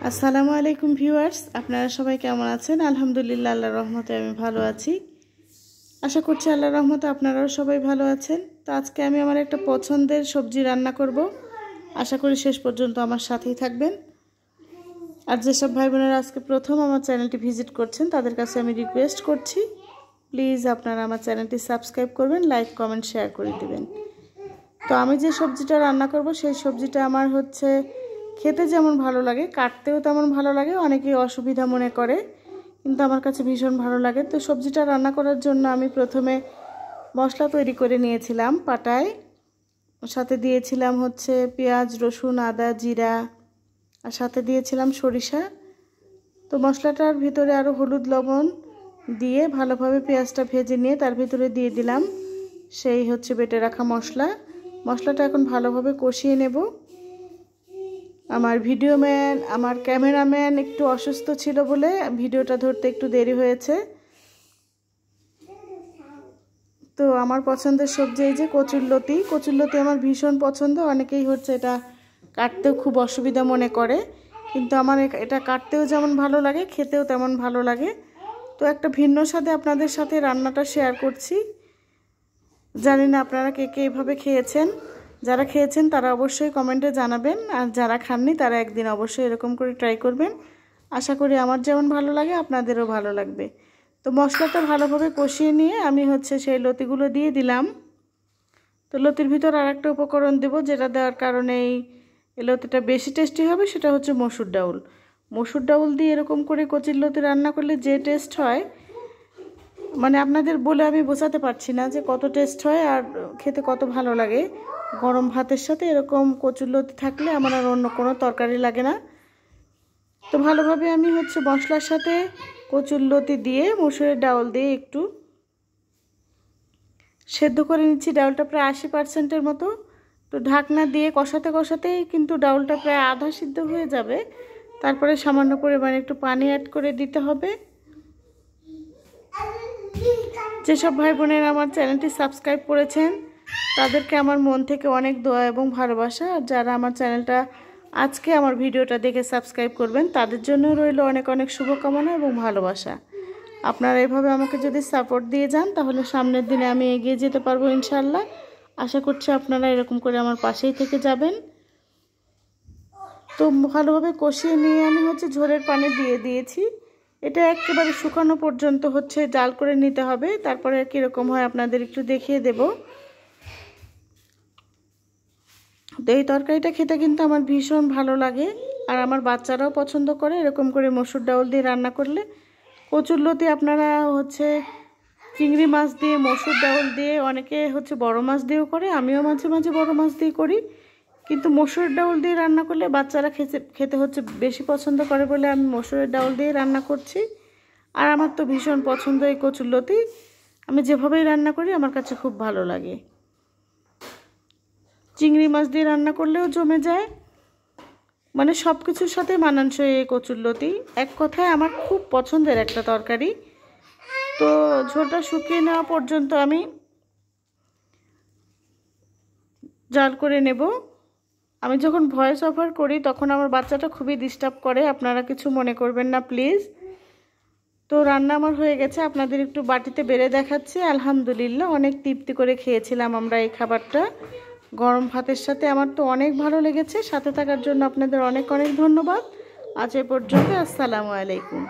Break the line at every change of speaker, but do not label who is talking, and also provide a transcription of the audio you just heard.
আসসালামু আলাইকুম ভিউয়ার্স, আপনারা সবাই কেমন আছেন? আলহামদুলিল্লাহ, আল্লাহর রহমতে আমি ভালো আছি। আশা করছি আল্লাহর রহমতে আপনারাও সবাই ভালো আছেন। তো আজকে আমি আমার একটা পছন্দের সবজি রান্না করব। আশা করি শেষ পর্যন্ত আমার সাথেই থাকবেন। আর যেসব ভাই বোনেরা আজকে প্রথম আমার চ্যানেলটি ভিজিট করছেন তাদের কাছে আমি রিকোয়েস্ট করছি, প্লিজ আপনারা আমার চ্যানেলটি সাবস্ক্রাইব করবেন, লাইক কমেন্ট শেয়ার করে দিবেন। তো আমি যে সবজিটা রান্না করব সেই সবজিটা আমার হচ্ছে খেতে যেমন ভালো লাগে, কাটতেও তেমন ভালো লাগে। অনেকেই অসুবিধা মনে করে, কিন্তু আমার কাছে ভীষণ ভালো লাগে। তো সবজিটা রান্না করার জন্য আমি প্রথমে মশলা তৈরি করে নিয়েছিলাম পাটায়। সাথে দিয়েছিলাম হচ্ছে পেঁয়াজ, রসুন, আদা, জিরা, আর সাথে দিয়েছিলাম সরিষা। তো মশলাটার ভিতরে আরও হলুদ, লবণ দিয়ে ভালোভাবে পেঁয়াজটা ভেজে নিয়ে তার ভিতরে দিয়ে দিলাম সেই হচ্ছে বেটে রাখা মশলাটা এখন ভালোভাবে কষিয়ে নেব। আমার আমার ক্যামেরাম্যান একটু অসুস্থ ছিল বলে ভিডিওটা ধরতে একটু দেরি হয়েছে। তো আমার পছন্দের সবজি এই যে কচুরলতি আমার ভীষণ পছন্দ। অনেকেই হচ্ছে এটা কাটতেও খুব অসুবিধা মনে করে, কিন্তু আমার এটা কাটতেও যেমন ভালো লাগে, খেতেও তেমন ভালো লাগে। তো একটা ভিন্ন স্বাদে আপনাদের সাথে রান্নাটা শেয়ার করছি। জানি না আপনারা কে কে এইভাবে খেয়েছেন। যারা খেয়েছেন তারা অবশ্যই কমেন্টে জানাবেন, আর যারা খাননি তারা একদিন অবশ্যই এরকম করে ট্রাই করবেন। আশা করি আমার যেমন ভালো লাগে আপনাদেরও ভালো লাগবে। তো মশলাটা ভালোভাবে কষিয়ে নিয়ে আমি হচ্ছে সেই লতিগুলো দিয়ে দিলাম। তো লতির ভিতর আর একটা উপকরণ দেব, যেটা দেওয়ার কারণে এই লতিটা বেশি টেস্টি হবে, সেটা হচ্ছে মসুর ডাউল দিয়ে এরকম করে কচির লতি রান্না করলে যে টেস্ট হয়, মানে আপনাদের বলে আমি বোঝাতে পারছি না যে কত টেস্ট হয় আর খেতে কত ভালো লাগে। গরম ভাতের সাথে এরকম কচুরলতি থাকলে আমার আর অন্য কোনো তরকারি লাগে না। তো ভালোভাবে আমি হচ্ছে মশলার সাথে কচুরলতি দিয়ে মসুরের ডাউল দিয়ে একটু সেদ্ধ করে নিচ্ছি। ডাউলটা প্রায় 80%-এর মতো। তো ঢাকনা দিয়ে কষাতে কষাতেই কিন্তু ডাউলটা প্রায় আধা সিদ্ধ হয়ে যাবে। তারপরে সামান্য পরিমাণে একটু পানি অ্যাড করে দিতে হবে। যেসব ভাই বোনেরা আমার চ্যানেলটি সাবস্ক্রাইব করেছেন তাদেরকে আমার মন থেকে অনেক দোয়া এবং ভালোবাসা। আর যারা আমার চ্যানেলটা আজকে আমার ভিডিওটা দেখে সাবস্ক্রাইব করবেন তাদের জন্য রইল অনেক অনেক শুভকামনা এবং ভালোবাসা। আপনারা এভাবে আমাকে যদি সাপোর্ট দিয়ে যান তাহলে সামনের দিনে আমি এগিয়ে যেতে পারবো ইনশাল্লাহ। আশা করছি আপনারা এরকম করে আমার পাশেই থেকে যাবেন। তো ভালোভাবে কষিয়ে নিয়ে আমি হচ্ছে ঝোলের পানি দিয়ে দিয়েছি। এটা একেবারে শুকানো পর্যন্ত হচ্ছে জাল করে নিতে হবে। তারপরে কীরকম হয় আপনাদের একটু দেখিয়ে দেব। তো এই তরকারিটা খেতে কিন্তু আমার ভীষণ ভালো লাগে, আর আমার বাচ্চারাও পছন্দ করে এরকম করে মসুর ডাউল দিয়ে রান্না করলে। কচুরলতি আপনারা হচ্ছে চিংড়ি মাছ দিয়ে, মসুর ডাউল দিয়ে, অনেকে হচ্ছে বড় মাছ দিয়েও করে, আমিও মাঝে মাঝে বড় মাছ দিয়ে করি। কিন্তু মসুর ডাউল দিয়ে রান্না করলে বাচ্চারা খেতে হচ্ছে বেশি পছন্দ করে বলে আমি মসুরের ডাউল দিয়ে রান্না করছি। আর আমার তো ভীষণ পছন্দ এই কচুরলতি। আমি যেভাবেই রান্না করি আমার কাছে খুব ভালো লাগে। চিংড়ি মাছ দিয়ে রান্না করলেও জমে যায়, মানে সব কিছুর সাথে মানানসই এই কচুরলতি। এক কথায় আমার খুব পছন্দের একটা তরকারি। তো ঝোলটা শুকিয়ে নেওয়া পর্যন্ত আমি জাল করে নেব। আমি যখন ভয়েস ওভার করি তখন আমার বাচ্চাটা খুবই ডিস্টার্ব করে, আপনারা কিছু মনে করবেন না প্লিজ। তো রান্না আমার হয়ে গেছে, আপনাদের একটু বাটিতে বেড়ে দেখাচ্ছি। আলহামদুলিল্লাহ, অনেক তৃপ্তি করে খেয়েছিলাম আমরা এই খাবারটা গরম ভাতের সাথে। আমার তো অনেক ভালো লেগেছে। সাথে থাকার জন্য আপনাদের অনেক অনেক ধন্যবাদ। আজ এ পর্যন্ত। আসসালামু আলাইকুম।